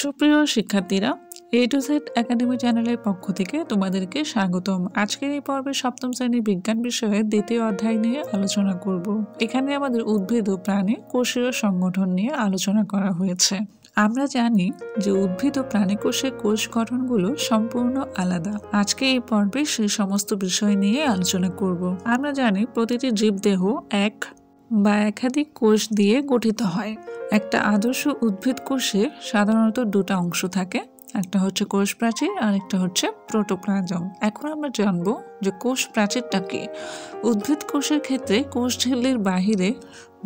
সুপ্রিয় শিক্ষার্থীরা, এ to Z academy চ্যানেলের পক্ষ থেকে তোমাদেরকে স্বাগতম। আজকের এই পর্বে সপ্তম শ্রেণীর বিজ্ঞান বিষয়ের দ্বিতীয় অধ্যায় নিয়ে আলোচনা করব। এখানে আমাদের উদ্ভিদ ও প্রাণী কোষীয় সংগঠন নিয়ে আলোচনা করা হয়েছে। আমরা জানি যে উদ্ভিদ ও প্রাণী কোষের কোষ গঠনগুলো সম্পূর্ণ আলাদা। আজকে এই পর্বে সেই সমস্ত বিষয় নিয়ে আলোচনা করব। আমরা জানি প্রতিটি জীবদেহ এক বা একাধিক কোষ দিয়ে গঠিত হয়। একটা আদর্শ উদ্ভিদ কোষে সাধারণত দুটো অংশ থাকে, একটা হচ্ছে কোষ প্রাচীর আর একটা হচ্ছে প্রোটোপ্লাজম। এখন আমরা জানবো যে কোষ প্রাচীরটা কি। উদ্ভিদ কোষের ক্ষেত্রে কোষ ঝিল্লির বাহিরে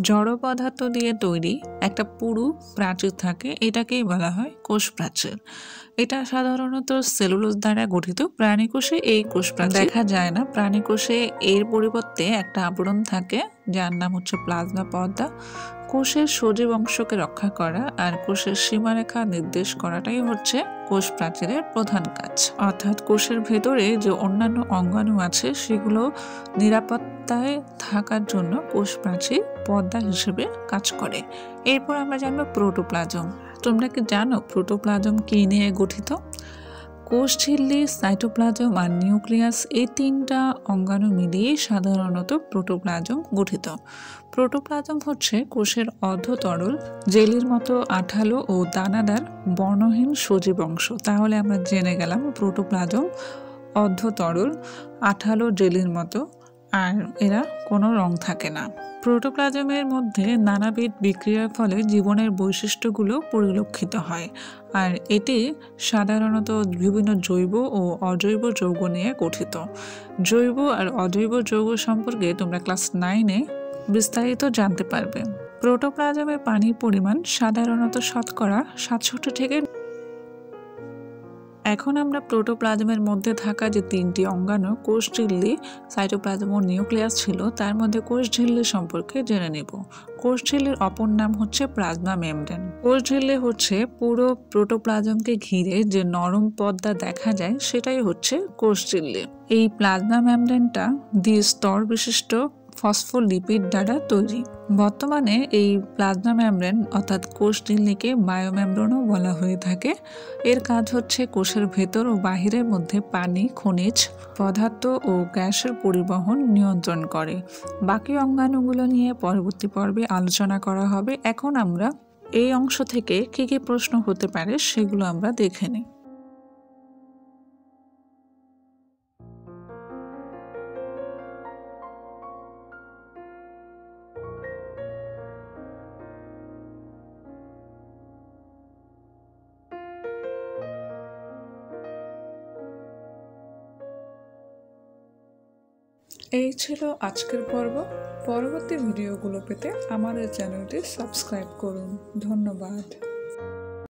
জড় পদার্থ দিয়ে তৈরি একটা পুরু প্রাচীর থাকে, এটাকেই বলা হয় কোষ প্রাচীর। এটা সাধারণত সেলুলোজ দ্বারা গঠিত। প্রাণী কোষে এই কোষ প্রাচীর দেখা যায় না। প্রাণী কোষে এর পরিবর্তে একটা আবরণ থাকে যার নাম হচ্ছে প্লাজমা পর্দা। কোষের সজীব অংশকে রক্ষা করা আর কোষের সীমারেখা নির্দেশ করাটাই হচ্ছে কোষ প্রাচীরের প্রধান কাজ। অর্থাৎ কোষের ভেতরে যে অন্যান্য অঙ্গাণু আছে সেগুলো নিরাপত্তায় থাকার জন্য কোষ প্রাচীর পর্দা হিসেবে কাজ করে। এরপর আমরা জানবো প্রোটোপ্লাজম। তোমরা কি জানো প্রোটোপ্লাজম কি নিয়ে গঠিত? কোষ ঝিল্লি, সাইটোপ্লাজম আর নিউক্লিয়াস, এই তিনটা অঙ্গাণু মিলিয়ে সাধারণত প্রোটোপ্লাজম গঠিত। প্রোটোপ্লাজম হচ্ছে কোষের অর্ধতরল জেলির মতো আঠালো ও দানাদার বর্ণহীন সজীব অংশ। তাহলে আমরা জেনে গেলাম প্রোটোপ্লাজম অর্ধতরল আঠালো জেলির মতো, আর এরা কোনো রং থাকে না। প্রোটোপ্লাজমের মধ্যে নানাবিধ বিক্রিয়ার ফলে জীবনের বৈশিষ্ট্যগুলো পরিলক্ষিত হয়, আর এটি সাধারণত বিভিন্ন জৈব ও অজৈব যৌগ নিয়ে গঠিত। জৈব আর অজৈব যৌগ সম্পর্কে তোমরা ক্লাস 9-এ বিস্তারিত জানতে পারবে। প্রোটোপ্লাজমে পানির পরিমাণ সাধারণত শতকরা 67 থেকে। এখন আমরা প্রোটোপ্লাজমের মধ্যে থাকা যে তিনটি অঙ্গাণু কোষ ঝিল্লি, সাইটোপ্লাজম ও নিউক্লিয়াস ছিল, তার মধ্যে কোষ ঝিল্লি সম্পর্কে জেনে নেব। কোষ ঝিল্লির অপর নাম হচ্ছে প্লাজমা মেমব্রেন। কোষ ঝিল্লি হচ্ছে পুরো প্রোটোপ্লাজমকে ঘিরে যে নরম পর্দা দেখা যায়, সেটাই হচ্ছে কোষ ঝিল্লি। এই প্লাজমা মেমব্রেনটা দ্বিস্তর বিশিষ্ট ফসফোলিপিড দ্বারা তৈরি। বর্তমানে এই প্লাজমা মেমব্রেন অর্থাৎ কোষ ঝিল্লিকে বায়োমেমব্রেনও বলা হয়ে থাকে। এর কাজ হচ্ছে কোষের ভেতর ও বাহিরের মধ্যে পানি, খনিজ পদার্থ ও গ্যাসের পরিবহন নিয়ন্ত্রণ করে। বাকি অঙ্গাণুগুলো নিয়ে পরবর্তী পর্বে আলোচনা করা হবে। এখন আমরা এই অংশ থেকে কি কি প্রশ্ন হতে পারে সেগুলো আমরা দেখে নিই। এই ছিল আজকের পর্ব। পরবর্তী ভিডিওগুলো পেতে আমাদের চ্যানেলটি সাবস্ক্রাইব করুন। ধন্যবাদ।